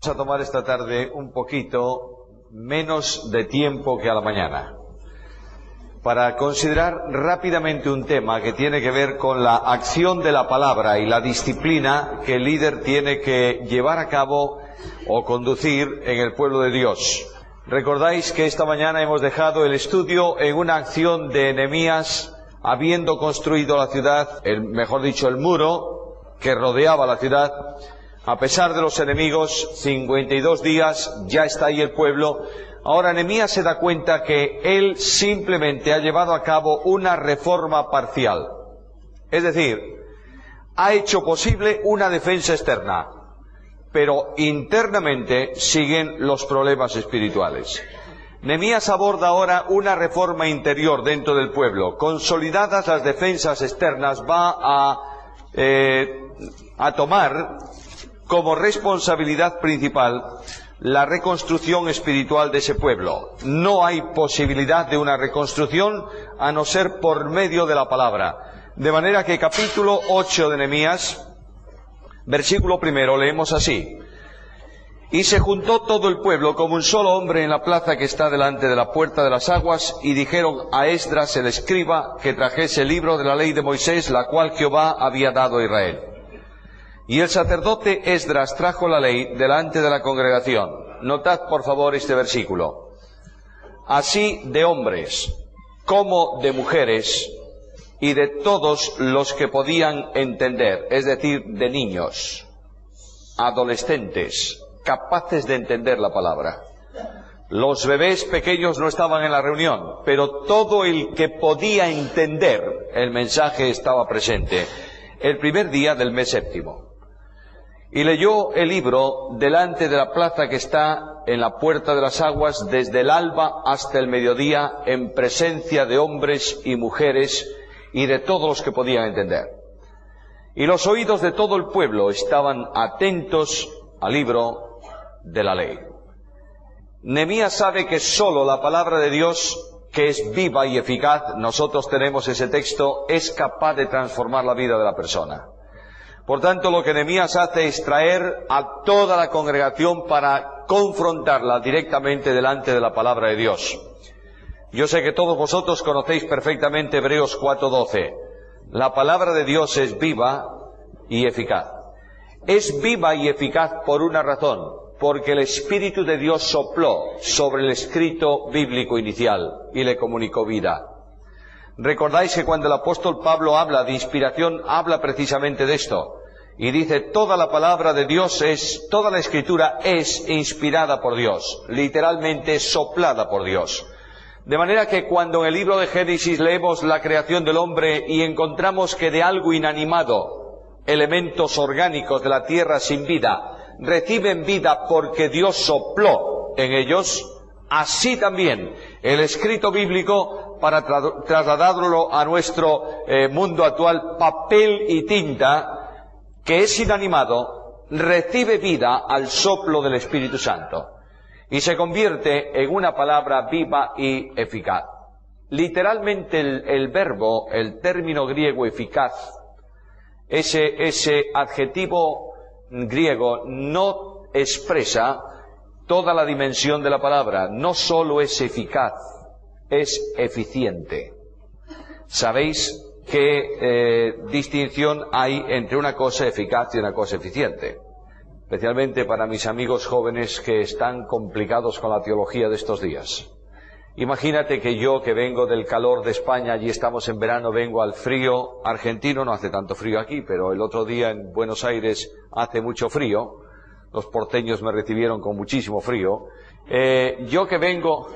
Vamos a tomar esta tarde un poquito menos de tiempo que a la mañana para considerar rápidamente un tema que tiene que ver con la acción de la palabra y la disciplina que el líder tiene que llevar a cabo o conducir en el pueblo de Dios. Recordáis que esta mañana hemos dejado el estudio en una acción de Nehemías, habiendo construido la ciudad, mejor dicho, el muro que rodeaba la ciudad. A pesar de los enemigos, 52 días, ya está ahí el pueblo. Ahora Nehemías se da cuenta que él simplemente ha llevado a cabo una reforma parcial. Es decir, ha hecho posible una defensa externa, pero internamente siguen los problemas espirituales. Nehemías aborda ahora una reforma interior dentro del pueblo. Consolidadas las defensas externas, va a tomar como responsabilidad principal la reconstrucción espiritual de ese pueblo. No hay posibilidad de una reconstrucción a no ser por medio de la palabra. De manera que capítulo 8 de Nehemías, versículo 1, leemos así: Y se juntó todo el pueblo como un solo hombre en la plaza que está delante de la puerta de las aguas, y dijeron a Esdras el escriba que trajese el libro de la ley de Moisés, la cual Jehová había dado a Israel. Y el sacerdote Esdras trajo la ley delante de la congregación. Notad por favor este versículo. Así de hombres como de mujeres y de todos los que podían entender, es decir, de niños, adolescentes, capaces de entender la palabra. Los bebés pequeños no estaban en la reunión, pero todo el que podía entender el mensaje estaba presente. El primer día del mes séptimo. Y leyó el libro delante de la plaza que está en la puerta de las aguas desde el alba hasta el mediodía, en presencia de hombres y mujeres y de todos los que podían entender. Y los oídos de todo el pueblo estaban atentos al libro de la ley. Nehemías sabe que sólo la palabra de Dios, que es viva y eficaz, nosotros tenemos ese texto, es capaz de transformar la vida de la persona. Por tanto, lo que Nehemías hace es traer a toda la congregación para confrontarla directamente delante de la palabra de Dios. Yo sé que todos vosotros conocéis perfectamente Hebreos 4:12. La palabra de Dios es viva y eficaz. Es viva y eficaz por una razón, porque el Espíritu de Dios sopló sobre el escrito bíblico inicial y le comunicó vida. Recordáis que cuando el apóstol Pablo habla de inspiración, habla precisamente de esto. Y dice, toda la palabra de Dios toda la escritura es inspirada por Dios. Literalmente soplada por Dios. De manera que cuando en el libro de Génesis leemos la creación del hombre y encontramos que de algo inanimado, elementos orgánicos de la tierra sin vida, reciben vida porque Dios sopló en ellos, así también el escrito bíblico, para trasladarlo a nuestro mundo actual, papel y tinta, que es inanimado, recibe vida al soplo del Espíritu Santo y se convierte en una palabra viva y eficaz. Literalmente el verbo, el término griego eficaz, ese adjetivo griego no expresa toda la dimensión de la palabra. No solo es eficaz, es eficiente. ¿Sabéis qué distinción hay entre una cosa eficaz y una cosa eficiente? Especialmente para mis amigos jóvenes que están complicados con la teología de estos días. Imagínate que yo, que vengo del calor de España, allí estamos en verano, vengo al frío argentino. No hace tanto frío aquí, pero el otro día en Buenos Aires hace mucho frío. Los porteños me recibieron con muchísimo frío. Yo que vengo...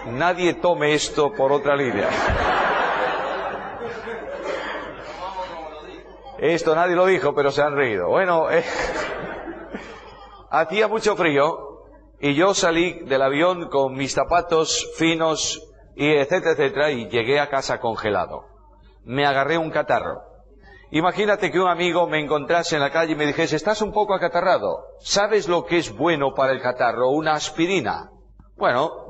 Nadie tome esto por otra línea. Esto nadie lo dijo, pero se han reído. Bueno, hacía mucho frío y yo salí del avión con mis zapatos finos y etcétera, etcétera, y llegué a casa congelado. Me agarré un catarro. Imagínate que un amigo me encontrase en la calle y me dijese, estás un poco acatarrado. ¿Sabes lo que es bueno para el catarro? Una aspirina. Bueno,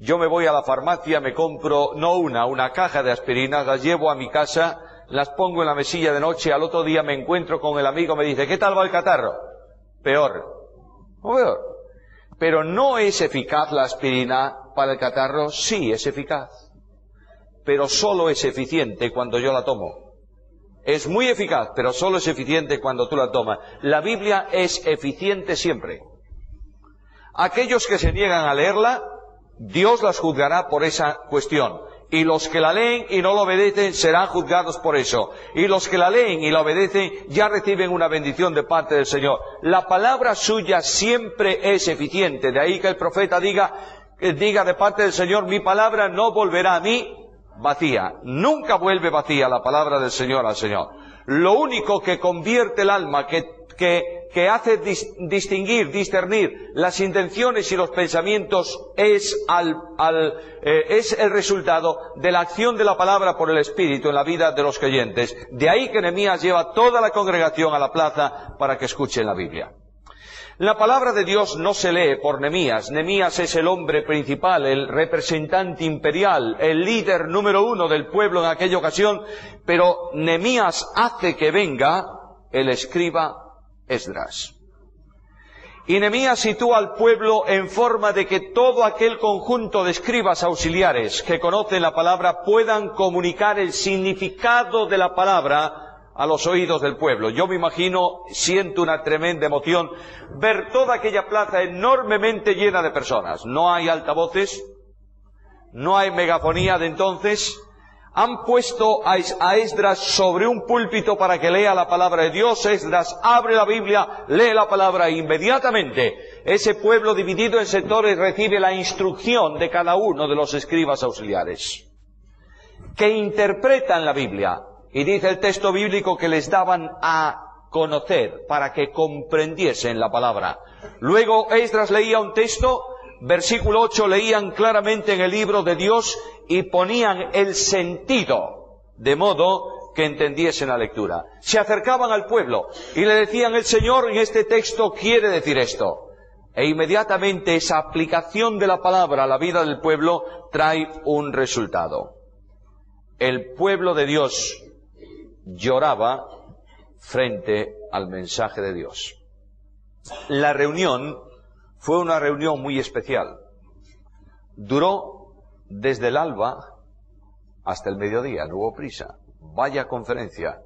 yo me voy a la farmacia, me compro, no una caja de aspirinas, las llevo a mi casa, las pongo en la mesilla de noche, al otro día me encuentro con el amigo, me dice, ¿qué tal va el catarro? Peor. O peor. Pero ¿no es eficaz la aspirina para el catarro? Sí, es eficaz. Pero solo es eficiente cuando yo la tomo. Es muy eficaz, pero solo es eficiente cuando tú la tomas. La Biblia es eficiente siempre. Aquellos que se niegan a leerla, Dios las juzgará por esa cuestión. Y los que la leen y no la obedecen serán juzgados por eso. Y los que la leen y la obedecen ya reciben una bendición de parte del Señor. La palabra suya siempre es eficiente. De ahí que el profeta diga de parte del Señor, mi palabra no volverá a mí vacía. Nunca vuelve vacía la palabra del Señor al Señor. Lo único que convierte el alma, que hace discernir las intenciones y los pensamientos es el resultado de la acción de la palabra por el Espíritu en la vida de los creyentes. De ahí que Nehemías lleva toda la congregación a la plaza para que escuchen la Biblia. La palabra de Dios no se lee por Nehemías. Nehemías es el hombre principal, el representante imperial, el líder número 1 del pueblo en aquella ocasión, pero Nehemías hace que venga el escriba Esdras. Y Nehemías sitúa al pueblo en forma de que todo aquel conjunto de escribas auxiliares que conocen la palabra puedan comunicar el significado de la palabra a los oídos del pueblo. Yo me imagino, siento una tremenda emoción, ver toda aquella plaza enormemente llena de personas. No hay altavoces, no hay megafonía de entonces. Han puesto a Esdras sobre un púlpito para que lea la palabra de Dios. Esdras abre la Biblia, lee la palabra e inmediatamente ese pueblo dividido en sectores recibe la instrucción de cada uno de los escribas auxiliares, que interpretan la Biblia. Y dice el texto bíblico que les daban a conocer para que comprendiesen la palabra. Luego Esdras leía un texto, versículo 8, leían claramente en el libro de Dios y ponían el sentido, de modo que entendiesen la lectura. Se acercaban al pueblo y le decían, el Señor en este texto quiere decir esto. E inmediatamente esa aplicación de la palabra a la vida del pueblo trae un resultado. El pueblo de Dios lloraba frente al mensaje de Dios. La reunión fue una reunión muy especial. Duró desde el alba hasta el mediodía, no hubo prisa. Vaya conferencia.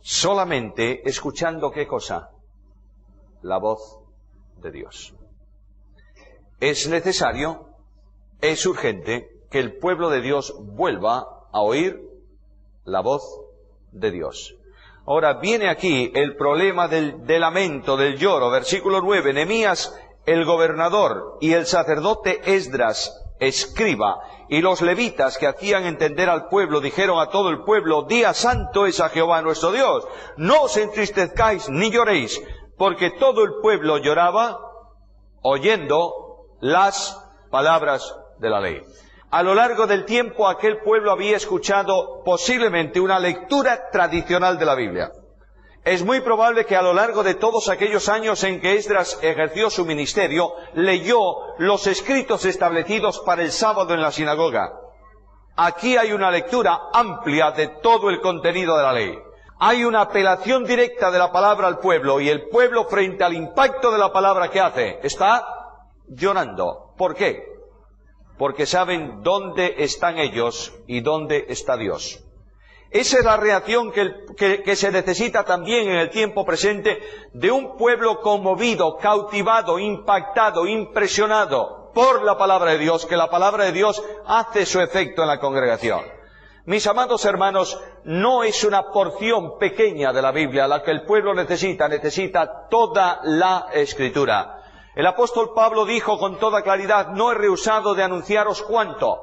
Solamente escuchando ¿qué cosa? La voz de Dios. Es necesario, es urgente que el pueblo de Dios vuelva a oír la voz de Dios. Ahora viene aquí el problema del lamento, del lloro. Versículo 9, Nehemías, el gobernador, y el sacerdote Esdras, escriba, y los levitas que hacían entender al pueblo, dijeron a todo el pueblo, día santo es a Jehová nuestro Dios, no os entristezcáis ni lloréis, porque todo el pueblo lloraba oyendo las palabras de la ley. A lo largo del tiempo aquel pueblo había escuchado posiblemente una lectura tradicional de la Biblia. Es muy probable que a lo largo de todos aquellos años en que Esdras ejerció su ministerio, leyó los escritos establecidos para el sábado en la sinagoga. Aquí hay una lectura amplia de todo el contenido de la ley. Hay una apelación directa de la palabra al pueblo, y el pueblo frente al impacto de la palabra que hace, está llorando. ¿Por qué? Porque saben dónde están ellos y dónde está Dios. Esa es la reacción que se necesita también en el tiempo presente de un pueblo conmovido, cautivado, impactado, impresionado por la palabra de Dios, que la palabra de Dios hace su efecto en la congregación. Mis amados hermanos, no es una porción pequeña de la Biblia la que el pueblo necesita toda la Escritura. El apóstol Pablo dijo con toda claridad, no he rehusado de anunciaros cuánto,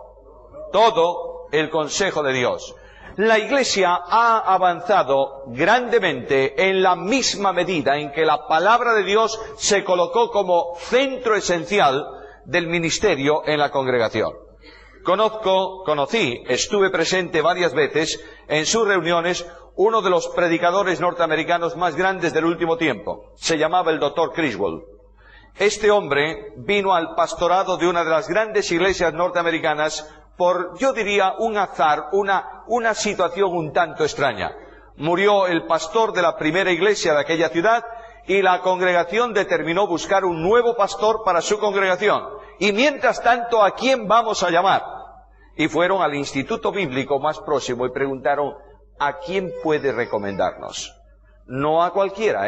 todo el consejo de Dios. La Iglesia ha avanzado grandemente en la misma medida en que la palabra de Dios se colocó como centro esencial del ministerio en la congregación. Estuve presente varias veces en sus reuniones, uno de los predicadores norteamericanos más grandes del último tiempo. Se llamaba el Dr. Criswell. Este hombre vino al pastorado de una de las grandes iglesias norteamericanas por, yo diría, un azar, una situación un tanto extraña. Murió el pastor de la primera iglesia de aquella ciudad y la congregación determinó buscar un nuevo pastor para su congregación. Y mientras tanto, ¿a quién vamos a llamar? Y fueron al instituto bíblico más próximo y preguntaron, ¿a quién puede recomendarnos? No a cualquiera,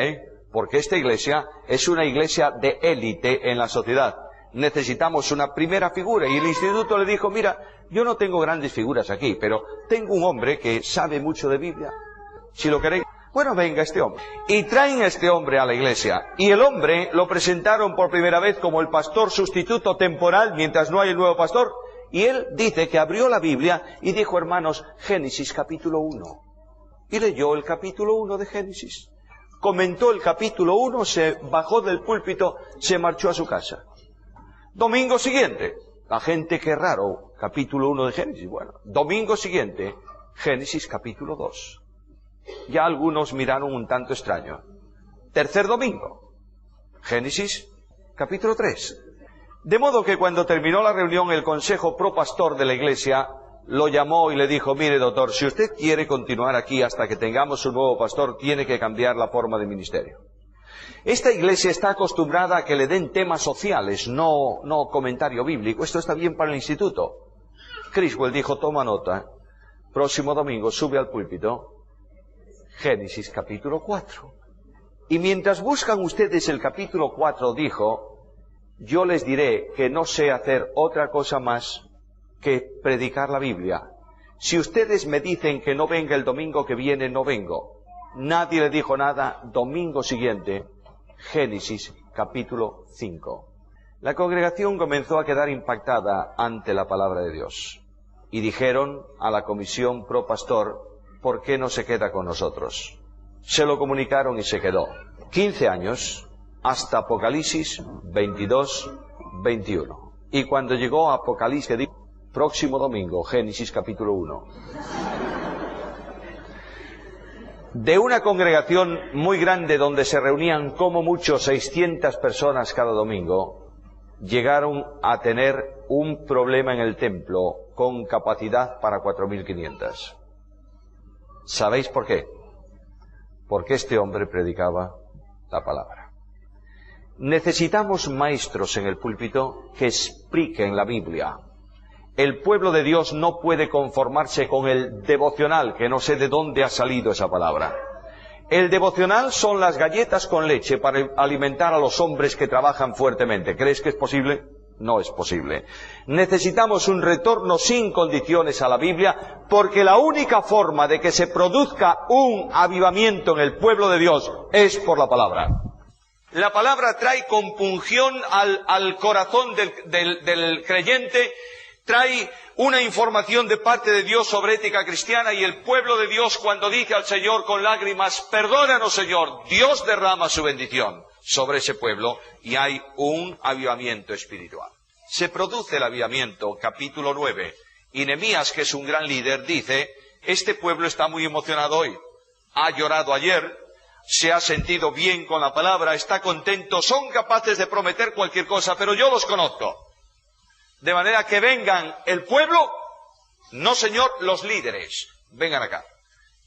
porque esta iglesia es una iglesia de élite en la sociedad. Necesitamos una primera figura. Y el instituto le dijo, mira, yo no tengo grandes figuras aquí, pero tengo un hombre que sabe mucho de Biblia. Si lo queréis, bueno, venga este hombre. Y traen a este hombre a la iglesia. Y el hombre lo presentaron por primera vez como el pastor sustituto temporal mientras no hay el nuevo pastor. Y él dice que abrió la Biblia y dijo, hermanos, Génesis capítulo 1. Y leyó el capítulo 1 de Génesis. Comentó el capítulo 1, se bajó del púlpito, se marchó a su casa. Domingo siguiente, la gente, qué raro, capítulo 1 de Génesis. Bueno, domingo siguiente, Génesis capítulo 2. Ya algunos miraron un tanto extraño. Tercer domingo, Génesis capítulo 3. De modo que cuando terminó la reunión, el consejo propastor de la iglesia lo llamó y le dijo, mire doctor, si usted quiere continuar aquí hasta que tengamos un nuevo pastor, tiene que cambiar la forma de ministerio. Esta iglesia está acostumbrada a que le den temas sociales, no comentario bíblico. Esto está bien para el instituto. Criswell dijo, toma nota, próximo domingo sube al púlpito, Génesis capítulo 4. Y mientras buscan ustedes el capítulo 4, dijo, yo les diré que no sé hacer otra cosa más que predicar la Biblia. Si ustedes me dicen que no venga el domingo que viene, no vengo. Nadie le dijo nada. Domingo siguiente, Génesis capítulo 5. La congregación comenzó a quedar impactada ante la palabra de Dios. Y dijeron a la comisión pro pastor, ¿por qué no se queda con nosotros? Se lo comunicaron y se quedó. 15 años hasta Apocalipsis 22, 21. Y cuando llegó a Apocalipsis, dijo, próximo domingo, Génesis capítulo 1. De una congregación muy grande donde se reunían como mucho 600 personas cada domingo, llegaron a tener un problema en el templo con capacidad para 4.500. ¿Sabéis por qué? Porque este hombre predicaba la palabra. Necesitamos maestros en el púlpito que expliquen la Biblia. El pueblo de Dios no puede conformarse con el devocional, que no sé de dónde ha salido esa palabra. El devocional son las galletas con leche para alimentar a los hombres que trabajan fuertemente. ¿Crees que es posible? No es posible. Necesitamos un retorno sin condiciones a la Biblia, porque la única forma de que se produzca un avivamiento en el pueblo de Dios es por la palabra. La palabra trae compunción al corazón del creyente, trae una información de parte de Dios sobre ética cristiana, y el pueblo de Dios, cuando dice al Señor con lágrimas, perdónanos Señor, Dios derrama su bendición sobre ese pueblo y hay un avivamiento espiritual. Se produce el avivamiento, capítulo 9, y Nehemías, que es un gran líder, dice, este pueblo está muy emocionado hoy, ha llorado ayer, se ha sentido bien con la palabra, está contento, son capaces de prometer cualquier cosa, pero yo los conozco. De manera que vengan el pueblo, no señor, los líderes, vengan acá.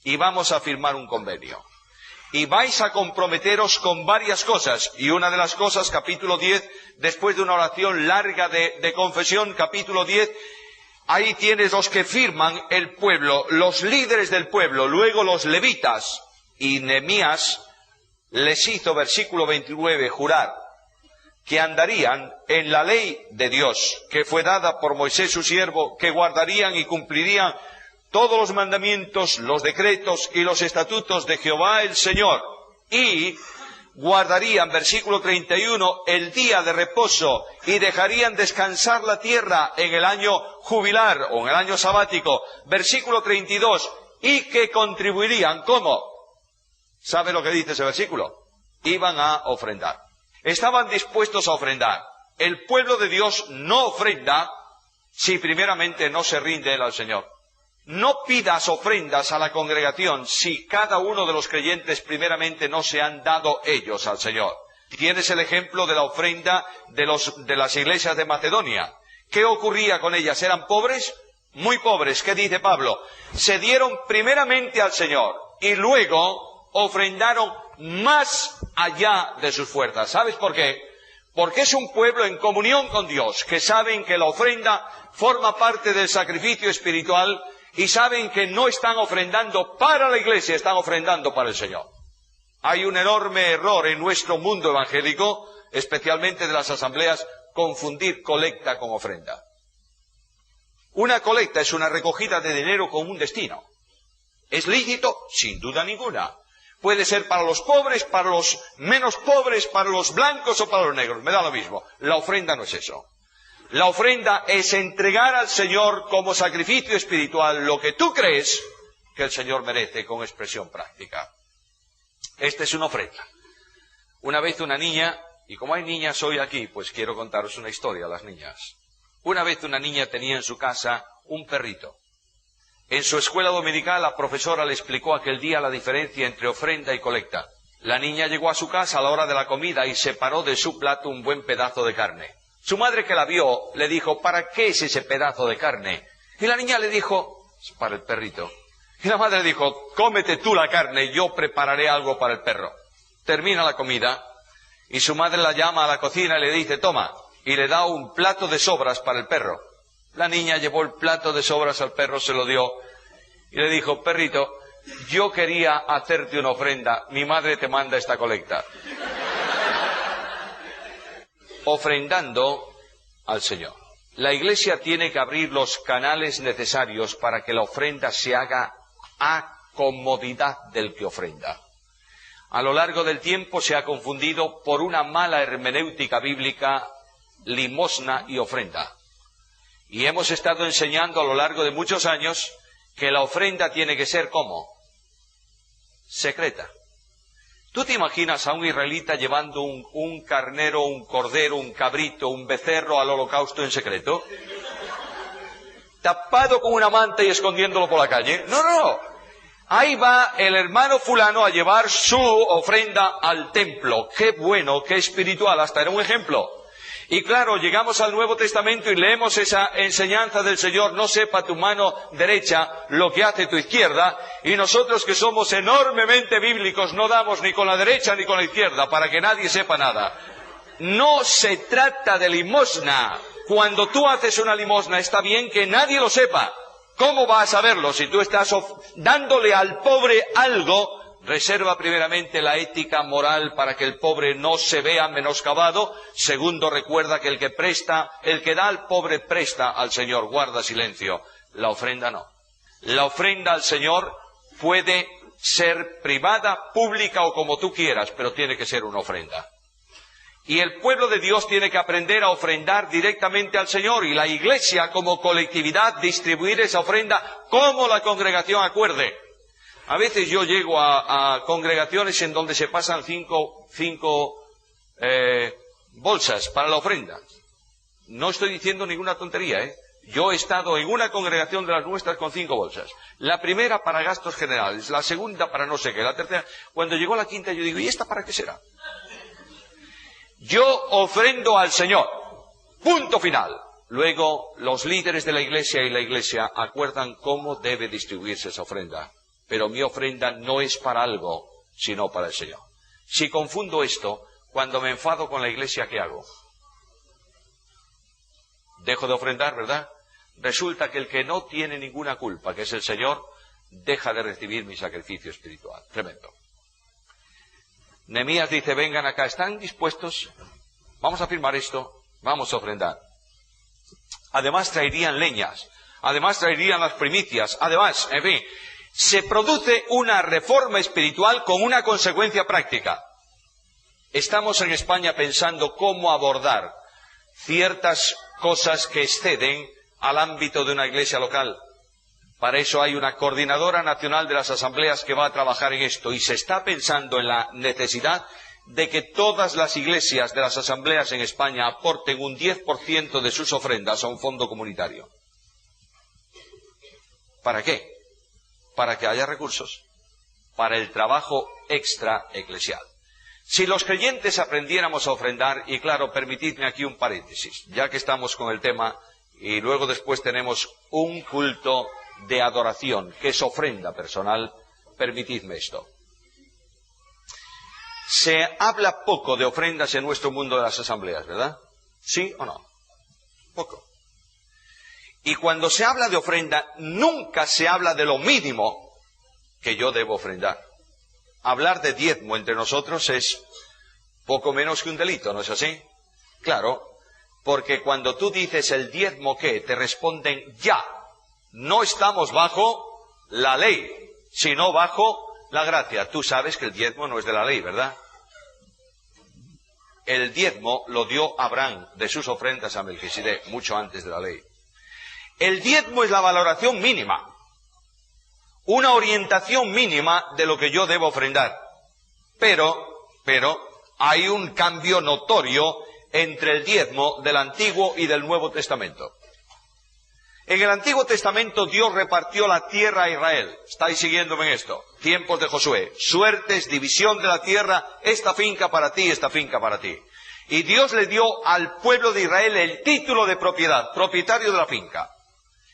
Y vamos a firmar un convenio. Y vais a comprometeros con varias cosas. Y una de las cosas, capítulo 10, después de una oración larga de confesión, capítulo 10, ahí tienes los que firman el pueblo, los líderes del pueblo, luego los levitas. Y Nehemías les hizo, versículo 29, jurar que andarían en la ley de Dios, que fue dada por Moisés su siervo, que guardarían y cumplirían todos los mandamientos, los decretos y los estatutos de Jehová el Señor, y guardarían, versículo 31, el día de reposo, y dejarían descansar la tierra en el año jubilar, o en el año sabático, versículo 32, y que contribuirían, ¿cómo? ¿Sabe lo que dice ese versículo? Iban a ofrendar. Estaban dispuestos a ofrendar. El pueblo de Dios no ofrenda si primeramente no se rinde él al Señor. No pidas ofrendas a la congregación si cada uno de los creyentes primeramente no se han dado ellos al Señor. Tienes el ejemplo de la ofrenda de las iglesias de Macedonia. ¿Qué ocurría con ellas? ¿Eran pobres? Muy pobres. ¿Qué dice Pablo? Se dieron primeramente al Señor y luego ofrendaron más allá de sus fuerzas. ¿Sabes por qué? Porque es un pueblo en comunión con Dios, que saben que la ofrenda forma parte del sacrificio espiritual y saben que no están ofrendando para la iglesia, están ofrendando para el Señor. Hay un enorme error en nuestro mundo evangélico, especialmente de las asambleas, confundir colecta con ofrenda. Una colecta es una recogida de dinero con un destino. ¿Es lícito? Sin duda ninguna. Puede ser para los pobres, para los menos pobres, para los blancos o para los negros. Me da lo mismo. La ofrenda no es eso. La ofrenda es entregar al Señor como sacrificio espiritual lo que tú crees que el Señor merece con expresión práctica. Esta es una ofrenda. Una vez una niña, y como hay niñas hoy aquí, pues quiero contaros una historia a las niñas. Una vez una niña tenía en su casa un perrito. En su escuela dominical la profesora le explicó aquel día la diferencia entre ofrenda y colecta. La niña llegó a su casa a la hora de la comida y separó de su plato un buen pedazo de carne. Su madre, que la vio, le dijo: ¿para qué es ese pedazo de carne? Y la niña le dijo: es para el perrito. Y la madre dijo: cómete tú la carne, yo prepararé algo para el perro. Termina la comida y su madre la llama a la cocina y le dice: toma, y le da un plato de sobras para el perro. La niña llevó el plato de sobras al perro, se lo dio y le dijo: perrito, yo quería hacerte una ofrenda, mi madre te manda esta colecta. Ofrendando al Señor. La Iglesia tiene que abrir los canales necesarios para que la ofrenda se haga a comodidad del que ofrenda. A lo largo del tiempo se ha confundido por una mala hermenéutica bíblica limosna y ofrenda. Y hemos estado enseñando a lo largo de muchos años que la ofrenda tiene que ser ¿cómo? Secreta. ¿Tú te imaginas a un israelita llevando un carnero, un cordero, un cabrito, un becerro al holocausto en secreto? ¿Tapado con una manta y escondiéndolo por la calle? No, no. Ahí va el hermano fulano a llevar su ofrenda al templo. Qué bueno, qué espiritual, hasta era un ejemplo. Y claro, llegamos al Nuevo Testamento y leemos esa enseñanza del Señor: no sepa tu mano derecha lo que hace tu izquierda, y nosotros que somos enormemente bíblicos no damos ni con la derecha ni con la izquierda para que nadie sepa nada. No se trata de limosna. Cuando tú haces una limosna está bien que nadie lo sepa. ¿Cómo vas a saberlo si tú estás dándole al pobre algo? Reserva primeramente la ética moral para que el pobre no se vea menoscabado. Segundo, recuerda que el que presta, el que da al pobre presta al Señor. Guarda silencio. La ofrenda no. La ofrenda al Señor puede ser privada, pública o como tú quieras, pero tiene que ser una ofrenda. Y el pueblo de Dios tiene que aprender a ofrendar directamente al Señor, y la Iglesia como colectividad distribuir esa ofrenda como la congregación acuerde. A veces yo llego a congregaciones en donde se pasan cinco bolsas para la ofrenda. No estoy diciendo ninguna tontería, ¿eh? Yo he estado en una congregación de las nuestras con 5 bolsas. La primera para gastos generales, la segunda para no sé qué, la tercera. Cuando llegó la quinta yo digo: ¿y esta para qué será? Yo ofrendo al Señor. Punto final. Luego los líderes de la Iglesia y la Iglesia acuerdan cómo debe distribuirse esa ofrenda. Pero mi ofrenda no es para algo, sino para el Señor. Si confundo esto, cuando me enfado con la Iglesia, ¿qué hago? Dejo de ofrendar, ¿verdad? Resulta que el que no tiene ninguna culpa, que es el Señor, deja de recibir mi sacrificio espiritual. Tremendo. Nehemías dice: vengan acá, ¿están dispuestos? Vamos a firmar esto, vamos a ofrendar. Además traerían leñas, además traerían las primicias, además, en fin, se produce una reforma espiritual con una consecuencia práctica. Estamos en España pensando cómo abordar ciertas cosas que exceden al ámbito de una iglesia local. Para eso hay una coordinadora nacional de las asambleas que va a trabajar en esto, y se está pensando en la necesidad de que todas las iglesias de las asambleas en España aporten un 10% de sus ofrendas a un fondo comunitario. ¿Para qué? Para que haya recursos para el trabajo extra eclesial. Si los creyentes aprendiéramos a ofrendar, y claro, permitidme aquí un paréntesis, ya que estamos con el tema, y luego después tenemos un culto de adoración, que es ofrenda personal, permitidme esto. Se habla poco de ofrendas en nuestro mundo de las asambleas, ¿verdad? ¿Sí o no? Poco. Y cuando se habla de ofrenda, nunca se habla de lo mínimo que yo debo ofrendar. Hablar de diezmo entre nosotros es poco menos que un delito, ¿no es así? Claro, porque cuando tú dices el diezmo, ¿qué? Te responden ya. No estamos bajo la ley, sino bajo la gracia. Tú sabes que el diezmo no es de la ley, ¿verdad? El diezmo lo dio Abraham de sus ofrendas a Melquisedec, mucho antes de la ley. El diezmo es la valoración mínima, una orientación mínima de lo que yo debo ofrendar. Pero hay un cambio notorio entre el diezmo del Antiguo y del Nuevo Testamento. En el Antiguo Testamento Dios repartió la tierra a Israel. ¿Estáis siguiéndome en esto? Tiempos de Josué. Suertes, división de la tierra, esta finca para ti, esta finca para ti. Y Dios le dio al pueblo de Israel el título de propiedad, propietario de la finca.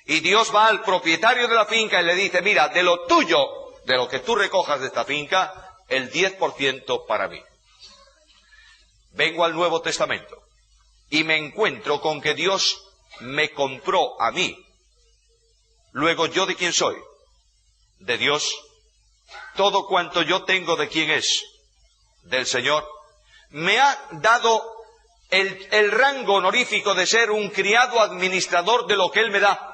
Y Dios va al propietario de la finca y le dice, mira, de lo tuyo, de lo que tú recojas de esta finca, el 10% para mí. Vengo al Nuevo Testamento y me encuentro con que Dios me compró a mí. Luego, ¿yo de quién soy? De Dios. Todo cuanto yo tengo, ¿de quién es? Del Señor. Me ha dado el rango honorífico de ser un criado administrador de lo que Él me da.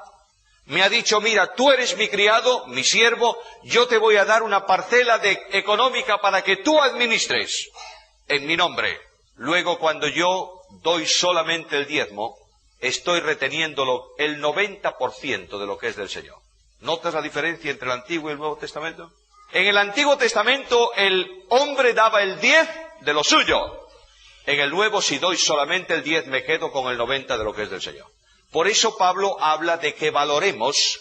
Me ha dicho, mira, tú eres mi criado, mi siervo, yo te voy a dar una parcela económica para que tú administres en mi nombre. Luego, cuando yo doy solamente el diezmo, estoy reteniéndolo el 90% de lo que es del Señor. ¿Notas la diferencia entre el Antiguo y el Nuevo Testamento? En el Antiguo Testamento el hombre daba el 10 de lo suyo. En el Nuevo, si doy solamente el 10, me quedo con el 90 de lo que es del Señor. Por eso Pablo habla de que valoremos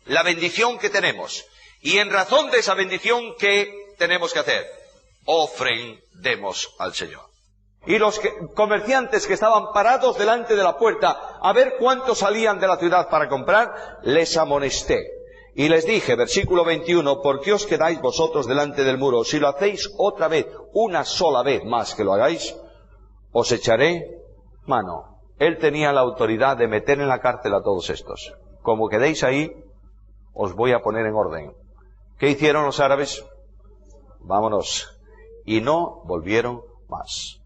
la bendición que tenemos. Y en razón de esa bendición, ¿qué tenemos que hacer? Ofrendemos al Señor. Y los comerciantes que estaban parados delante de la puerta a ver cuántos salían de la ciudad para comprar, les amonesté. Y les dije, versículo 21, ¿por qué os quedáis vosotros delante del muro? Si lo hacéis otra vez, una sola vez más que lo hagáis, os echaré mano. Él tenía la autoridad de meter en la cárcel a todos estos. Como quedéis ahí, os voy a poner en orden. ¿Qué hicieron los árabes? Vámonos. Y no volvieron más.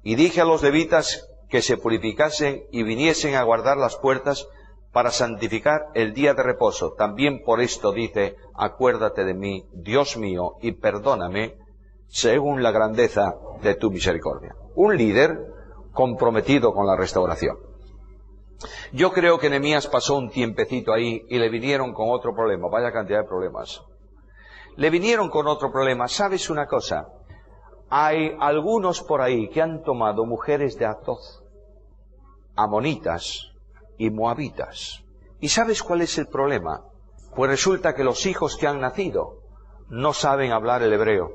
Y dije a los levitas que se purificasen y viniesen a guardar las puertas para santificar el día de reposo. También por esto dice, acuérdate de mí, Dios mío, y perdóname según la grandeza de tu misericordia. Un líder comprometido con la restauración. Yo creo que Nehemías pasó un tiempecito ahí y le vinieron con otro problema. Vaya cantidad de problemas. Le vinieron con otro problema. ¿Sabes una cosa? Hay algunos por ahí que han tomado mujeres de Atoz, amonitas y moabitas. ¿Y sabes cuál es el problema? Pues resulta que los hijos que han nacido no saben hablar el hebreo.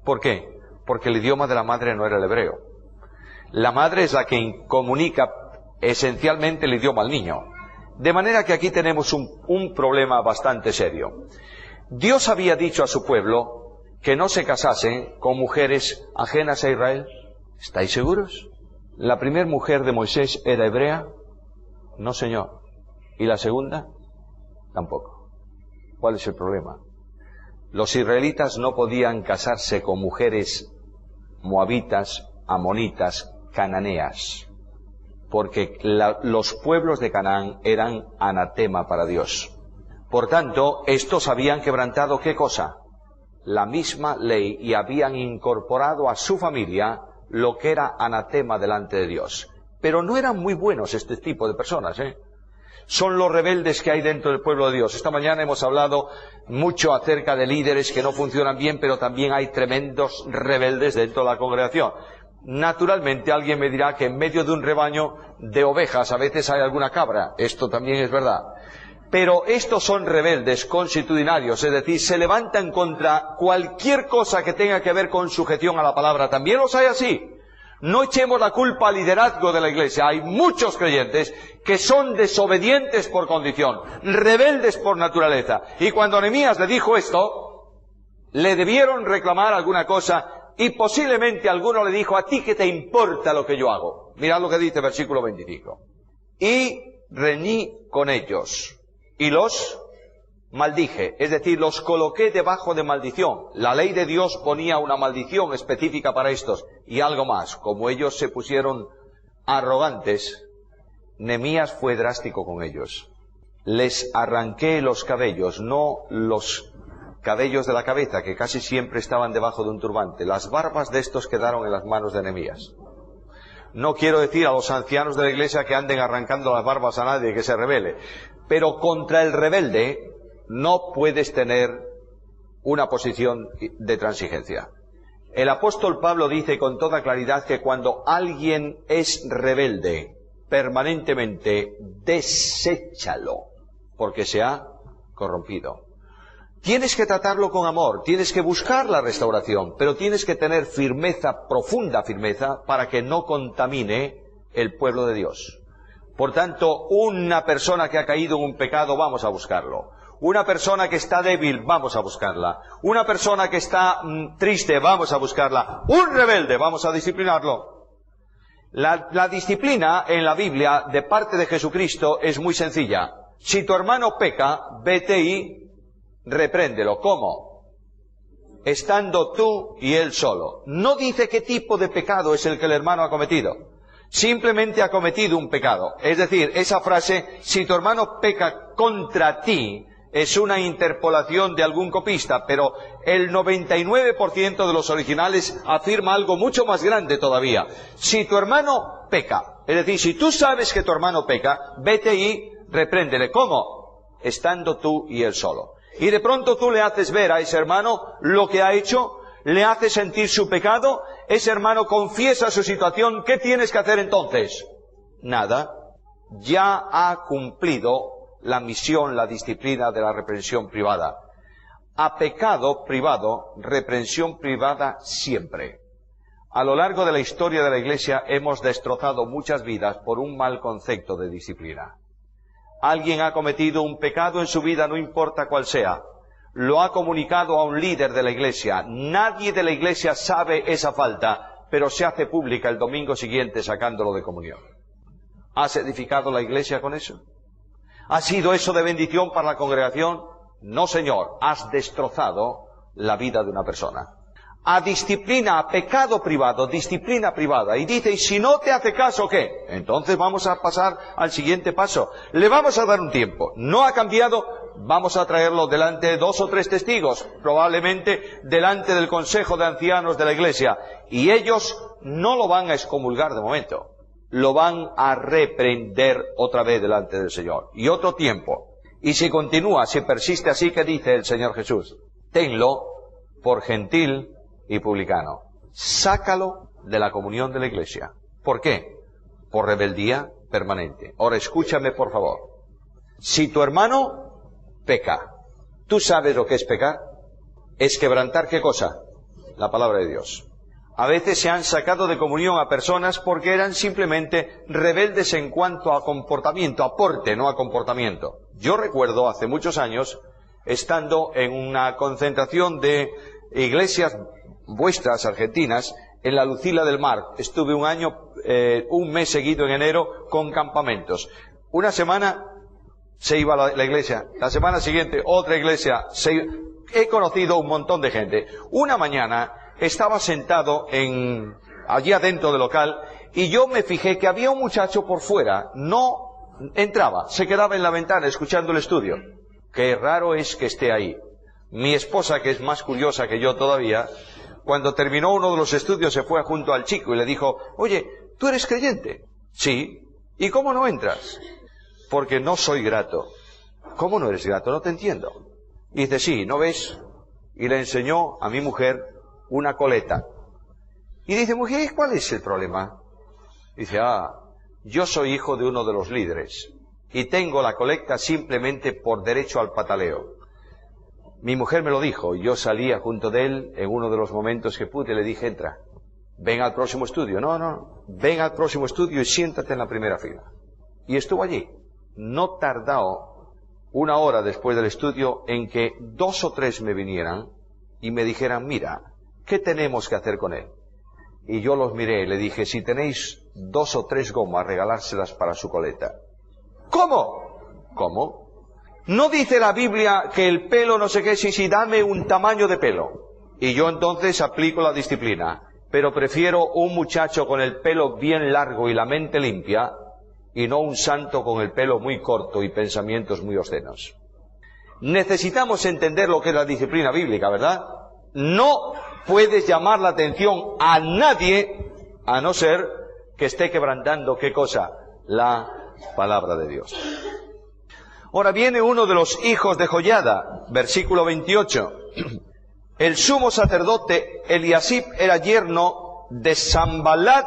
¿Por qué? Porque el idioma de la madre no era el hebreo. La madre es la que comunica esencialmente el idioma al niño. De manera que aquí tenemos un problema bastante serio. Dios había dicho a su pueblo que no se casasen con mujeres ajenas a Israel. ¿Estáis seguros? ¿La primera mujer de Moisés era hebrea? No, señor. ¿Y la segunda? Tampoco. ¿Cuál es el problema? Los israelitas no podían casarse con mujeres moabitas, amonitas, cananeas, porque los pueblos de Canaán eran anatema para Dios. Por tanto, estos habían quebrantado ¿qué cosa? La misma ley, y habían incorporado a su familia lo que era anatema delante de Dios. Pero no eran muy buenos este tipo de personas, Son los rebeldes que hay dentro del pueblo de Dios. Esta mañana hemos hablado mucho acerca de líderes que no funcionan bien, pero también hay tremendos rebeldes dentro de la congregación. Naturalmente alguien me dirá que en medio de un rebaño de ovejas a veces hay alguna cabra. Esto también es verdad. Pero estos son rebeldes consuetudinarios, es decir, se levantan contra cualquier cosa que tenga que ver con sujeción a la palabra. También los hay así. No echemos la culpa al liderazgo de la iglesia. Hay muchos creyentes que son desobedientes por condición, rebeldes por naturaleza. Y cuando Nehemías le dijo esto, le debieron reclamar alguna cosa y posiblemente alguno le dijo, ¿a ti qué te importa lo que yo hago? Mirad lo que dice el versículo 25. Y reñí con ellos y los maldije, es decir, los coloqué debajo de maldición. La ley de Dios ponía una maldición específica para estos y algo más. Como ellos se pusieron arrogantes, Nehemías fue drástico con ellos. Les arranqué los cabellos, no los cabellos de la cabeza, que casi siempre estaban debajo de un turbante. Las barbas de estos quedaron en las manos de Nehemías. No quiero decir a los ancianos de la iglesia que anden arrancando las barbas a nadie que se rebele, pero contra el rebelde no puedes tener una posición de transigencia. El apóstol Pablo dice con toda claridad que cuando alguien es rebelde permanentemente, deséchalo, porque se ha corrompido. Tienes que tratarlo con amor, tienes que buscar la restauración, pero tienes que tener firmeza, profunda firmeza, para que no contamine el pueblo de Dios. Por tanto, una persona que ha caído en un pecado, vamos a buscarlo. Una persona que está débil, vamos a buscarla. Una persona que está triste, vamos a buscarla. Un rebelde, vamos a disciplinarlo. La disciplina en la Biblia de parte de Jesucristo es muy sencilla. Si tu hermano peca, vete y repréndelo. ¿Cómo? Estando tú y él solo. No dice qué tipo de pecado es el que el hermano ha cometido. Simplemente ha cometido un pecado. Es decir, esa frase, si tu hermano peca contra ti, es una interpolación de algún copista, pero el 99% de los originales afirma algo mucho más grande todavía. Si tu hermano peca, es decir, si tú sabes que tu hermano peca, vete y repréndele. ¿Cómo? Estando tú y él solo. Y de pronto tú le haces ver a ese hermano lo que ha hecho, le haces sentir su pecado, ese hermano confiesa su situación. ¿Qué tienes que hacer entonces? Nada. Ya ha cumplido la misión, la disciplina de la reprensión privada. A pecado privado, reprensión privada siempre. A lo largo de la historia de la Iglesia hemos destrozado muchas vidas por un mal concepto de disciplina. Alguien ha cometido un pecado en su vida, no importa cuál sea. Lo ha comunicado a un líder de la Iglesia. Nadie de la Iglesia sabe esa falta, pero se hace pública el domingo siguiente sacándolo de comunión. ¿Has edificado la Iglesia con eso? ¿Ha sido eso de bendición para la congregación? No, señor. Has destrozado la vida de una persona. A disciplina, a pecado privado, disciplina privada. Y dice, ¿y si no te hace caso qué? Entonces vamos a pasar al siguiente paso. Le vamos a dar un tiempo. No ha cambiado, vamos a traerlo delante de 2 o 3 testigos, probablemente delante del Consejo de Ancianos de la Iglesia. Y ellos no lo van a excomulgar de momento. Lo van a reprender otra vez delante del Señor. Y otro tiempo. Y si continúa, si persiste así, ¿qué dice el Señor Jesús? Tenlo por gentil y publicano. Sácalo de la comunión de la Iglesia. ¿Por qué? Por rebeldía permanente. Ahora escúchame por favor. Si tu hermano peca, ¿tú sabes lo que es pecar? Es quebrantar ¿qué cosa? La palabra de Dios. A veces se han sacado de comunión a personas porque eran simplemente rebeldes en cuanto a comportamiento, a porte, no a comportamiento. Yo recuerdo hace muchos años, estando en una concentración de iglesias vuestras, argentinas, en la Lucila del Mar. Estuve un mes seguido en enero con campamentos. Una semana se iba a la iglesia, la semana siguiente otra iglesia. He conocido un montón de gente. Una mañana estaba sentado allí adentro del local y yo me fijé que había un muchacho por fuera, no entraba, se quedaba en la ventana escuchando el estudio. Qué raro es que esté ahí. Mi esposa, que es más curiosa que yo todavía, cuando terminó uno de los estudios se fue junto al chico y le dijo, oye, ¿tú eres creyente? Sí. ¿Y cómo no entras? Porque no soy grato. ¿Cómo no eres grato? No te entiendo. Y dice, sí, ¿no ves? Y le enseñó a mi mujer una coleta. Y dice, mujer, ¿cuál es el problema? Dice, yo soy hijo de uno de los líderes y tengo la colecta simplemente por derecho al pataleo. Mi mujer me lo dijo y yo salía junto de él en uno de los momentos que pude y le dije, entra, ven al próximo estudio. No, ven al próximo estudio y siéntate en la primera fila. Y estuvo allí. No tardó una hora después del estudio en que 2 o 3 me vinieran y me dijeran, mira, ¿qué tenemos que hacer con él? Y yo los miré y le dije, si tenéis 2 o 3 gomas, regalárselas para su coleta. ¿Cómo? ¿Cómo? ¿No dice la Biblia que el pelo no sé qué? Sí, dame un tamaño de pelo. Y yo entonces aplico la disciplina. Pero prefiero un muchacho con el pelo bien largo y la mente limpia, y no un santo con el pelo muy corto y pensamientos muy obscenos. Necesitamos entender lo que es la disciplina bíblica, ¿verdad? No puedes llamar la atención a nadie, a no ser que esté quebrantando, ¿qué cosa? La palabra de Dios. Ahora viene uno de los hijos de Joiada, versículo 28. El sumo sacerdote Eliasib era yerno de Sanballat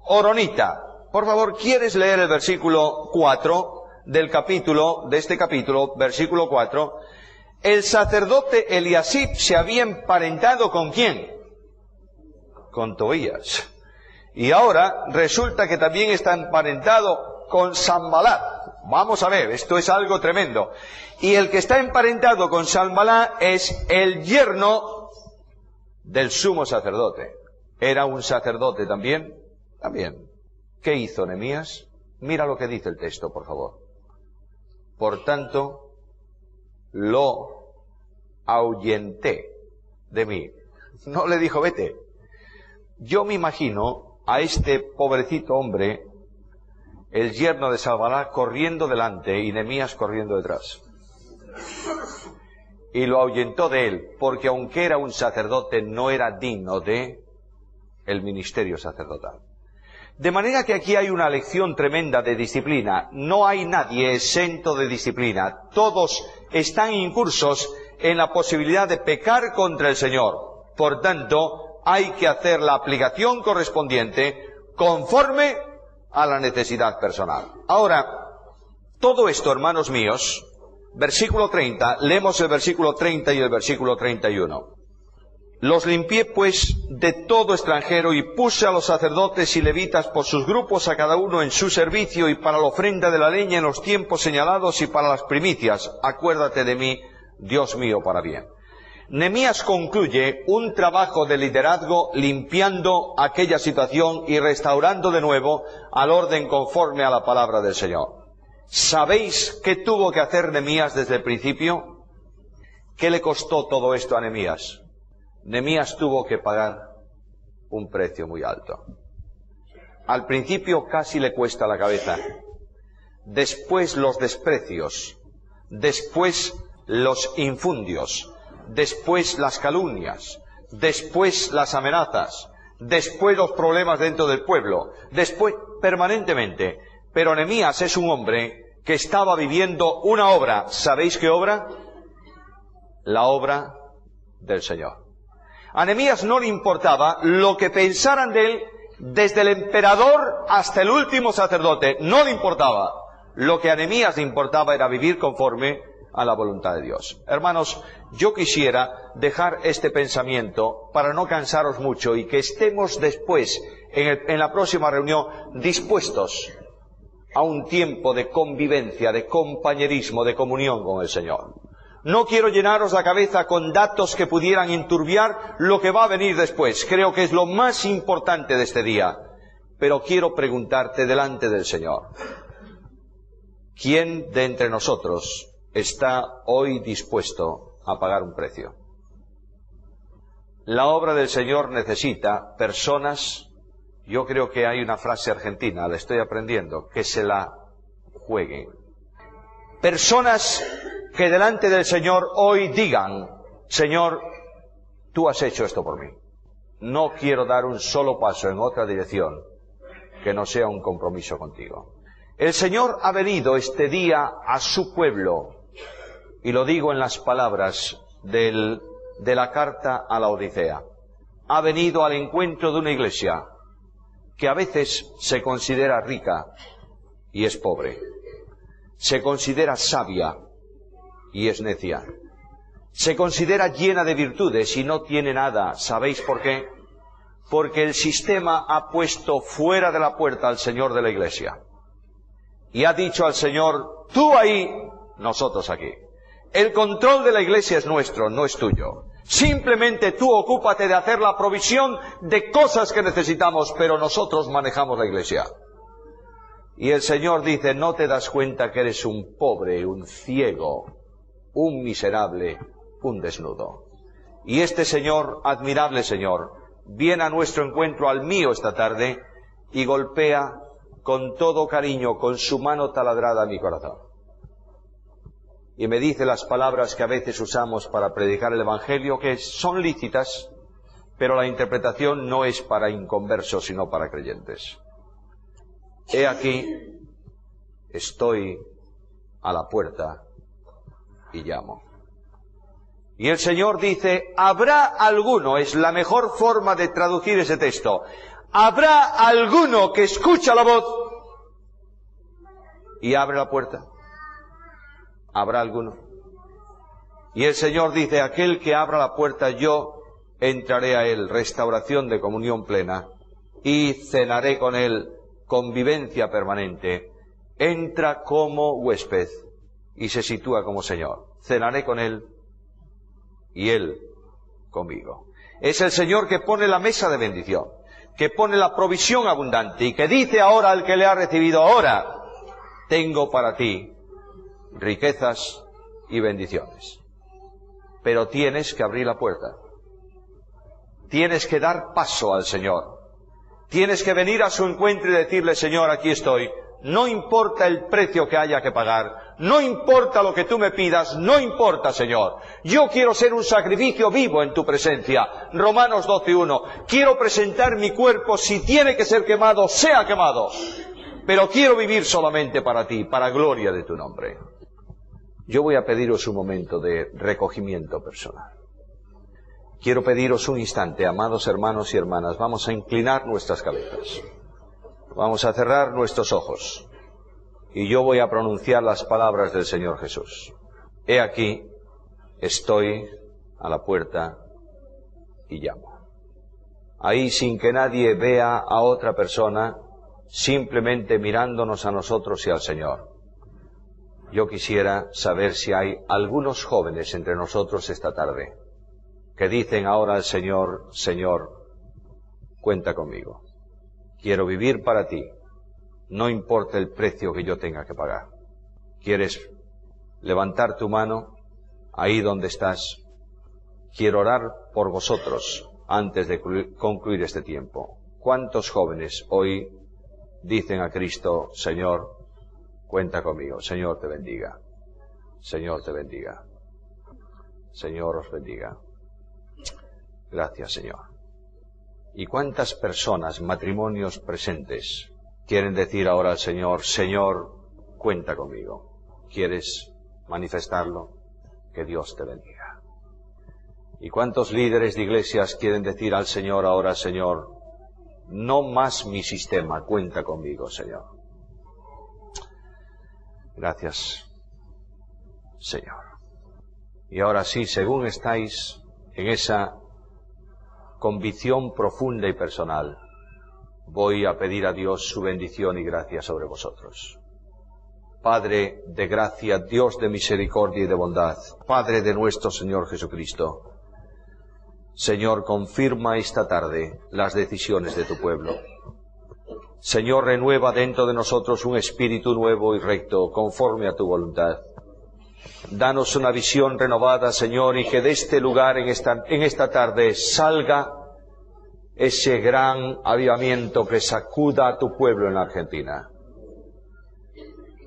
Horonita. Por favor, ¿quieres leer el versículo 4 de este capítulo, versículo 4? El sacerdote Eliasib se había emparentado ¿con quién? Con Tobías. Y ahora resulta que también está emparentado con Sanballat. Vamos a ver, esto es algo tremendo. Y el que está emparentado con Sanballat es el yerno del sumo sacerdote. ¿Era un sacerdote también? También. ¿Qué hizo Nehemías? Mira lo que dice el texto, por favor. Por tanto, lo ahuyenté de mí. No le dijo, vete. Yo me imagino a este pobrecito hombre, el yerno de Sanballat, corriendo delante y Nehemías corriendo detrás. Y lo ahuyentó de él, porque aunque era un sacerdote, no era digno de el ministerio sacerdotal. De manera que aquí hay una lección tremenda de disciplina. No hay nadie exento de disciplina. Todos están incursos en la posibilidad de pecar contra el Señor. Por tanto, hay que hacer la aplicación correspondiente conforme a la necesidad personal. Ahora, todo esto, hermanos míos, versículo 30, leemos el versículo 30 y el versículo 31. Los limpié pues de todo extranjero y puse a los sacerdotes y levitas por sus grupos a cada uno en su servicio y para la ofrenda de la leña en los tiempos señalados y para las primicias. Acuérdate de mí, Dios mío, para bien. Nehemías concluye un trabajo de liderazgo limpiando aquella situación y restaurando de nuevo al orden conforme a la palabra del Señor. ¿Sabéis qué tuvo que hacer Nehemías desde el principio? ¿Qué le costó todo esto a Nehemías? Nehemías tuvo que pagar un precio muy alto. Al principio casi le cuesta la cabeza. Después los desprecios. Después los infundios. Después las calumnias. Después las amenazas. Después los problemas dentro del pueblo. Después, permanentemente. Pero Nehemías es un hombre que estaba viviendo una obra. ¿Sabéis qué obra? La obra del Señor. A Nehemías no le importaba lo que pensaran de él, desde el emperador hasta el último sacerdote. No le importaba. Lo que a Nehemías le importaba era vivir conforme a la voluntad de Dios. Hermanos, yo quisiera dejar este pensamiento para no cansaros mucho y que estemos después, en la próxima reunión, dispuestos a un tiempo de convivencia, de compañerismo, de comunión con el Señor. No quiero llenaros la cabeza con datos que pudieran enturbiar lo que va a venir después. Creo que es lo más importante de este día. Pero quiero preguntarte delante del Señor, ¿quién de entre nosotros está hoy dispuesto a pagar un precio? La obra del Señor necesita personas, yo creo que hay una frase argentina, la estoy aprendiendo, que se la jueguen. Personas que delante del Señor hoy digan, Señor, tú has hecho esto por mí. No quiero dar un solo paso en otra dirección que no sea un compromiso contigo. El Señor ha venido este día a su pueblo, y lo digo en las palabras de la carta a la Odisea. Ha venido al encuentro de una iglesia que a veces se considera rica y es pobre. Se considera sabia y es necia. Se considera llena de virtudes y no tiene nada. ¿Sabéis por qué? Porque el sistema ha puesto fuera de la puerta al Señor de la iglesia. Y ha dicho al Señor, tú ahí, nosotros aquí. El control de la iglesia es nuestro, no es tuyo. Simplemente tú ocúpate de hacer la provisión de cosas que necesitamos, pero nosotros manejamos la iglesia. Y el Señor dice, ¿no te das cuenta que eres un pobre, un ciego, un miserable, un desnudo? Y este Señor, admirable Señor, viene a nuestro encuentro, al mío esta tarde, y golpea con todo cariño, con su mano taladrada mi corazón. Y me dice las palabras que a veces usamos para predicar el Evangelio, que son lícitas, pero la interpretación no es para inconversos, sino para creyentes. He aquí, estoy a la puerta y llamo. Y el Señor dice, ¿habrá alguno? Es la mejor forma de traducir ese texto. ¿Habrá alguno que escucha la voz y abre la puerta? ¿Habrá alguno? Y el Señor dice, aquel que abra la puerta, yo entraré a él, restauración de comunión plena, y cenaré con él, convivencia permanente. Entra como huésped y se sitúa como Señor. Cenaré con él y él conmigo. Es el Señor que pone la mesa de bendición, que pone la provisión abundante y que dice ahora al que le ha recibido, ahora tengo para ti riquezas y bendiciones. Pero tienes que abrir la puerta. Tienes que dar paso al Señor. Tienes que venir a su encuentro y decirle, Señor, aquí estoy. No importa el precio que haya que pagar. No importa lo que tú me pidas. No importa, Señor. Yo quiero ser un sacrificio vivo en tu presencia. Romanos 12:1. Quiero presentar mi cuerpo. Si tiene que ser quemado, sea quemado. Pero quiero vivir solamente para ti, para gloria de tu nombre. Yo voy a pediros un momento de recogimiento personal. Quiero pediros un instante, amados hermanos y hermanas, vamos a inclinar nuestras cabezas. Vamos a cerrar nuestros ojos. Y yo voy a pronunciar las palabras del Señor Jesús. He aquí, estoy a la puerta y llamo. Ahí, sin que nadie vea a otra persona, simplemente mirándonos a nosotros y al Señor. Yo quisiera saber si hay algunos jóvenes entre nosotros esta tarde que dicen ahora al Señor, Señor, cuenta conmigo. Quiero vivir para ti, no importa el precio que yo tenga que pagar. ¿Quieres levantar tu mano ahí donde estás? Quiero orar por vosotros antes de concluir este tiempo. ¿Cuántos jóvenes hoy dicen a Cristo, Señor, cuenta conmigo? Señor te bendiga. Señor te bendiga. Señor os bendiga. Gracias, Señor. ¿Y cuántas personas, matrimonios presentes, quieren decir ahora al Señor, Señor, cuenta conmigo? ¿Quieres manifestarlo? Que Dios te bendiga. ¿Y cuántos líderes de iglesias quieren decir al Señor ahora, Señor, no más mi sistema, cuenta conmigo, Señor? Gracias, Señor. Y ahora sí, según estáis en esa convicción profunda y personal, voy a pedir a Dios su bendición y gracia sobre vosotros. Padre de gracia, Dios de misericordia y de bondad, Padre de nuestro Señor Jesucristo, Señor, confirma esta tarde las decisiones de tu pueblo. Señor, renueva dentro de nosotros un espíritu nuevo y recto, conforme a tu voluntad. Danos una visión renovada, Señor, y que de este lugar en esta tarde salga ese gran avivamiento que sacuda a tu pueblo en la Argentina.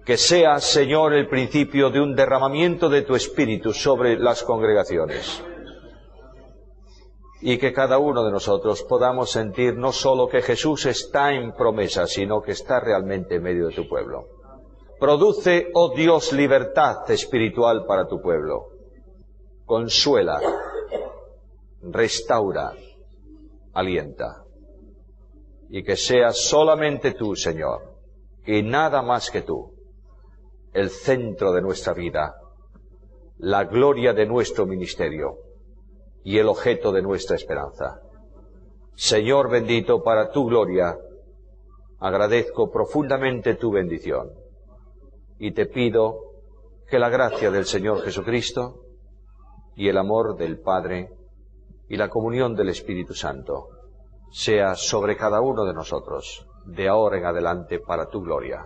Que sea, Señor, el principio de un derramamiento de tu Espíritu sobre las congregaciones. Y que cada uno de nosotros podamos sentir no solo que Jesús está en promesa, sino que está realmente en medio de tu pueblo. Produce, oh Dios, libertad espiritual para tu pueblo. Consuela, restaura, alienta. Y que seas solamente tú, Señor, y nada más que tú, el centro de nuestra vida, la gloria de nuestro ministerio y el objeto de nuestra esperanza. Señor bendito, para tu gloria, agradezco profundamente tu bendición y te pido Que la gracia del Señor Jesucristo y el amor del Padre y la comunión del Espíritu Santo sea sobre cada uno de nosotros, de ahora en adelante, para tu gloria.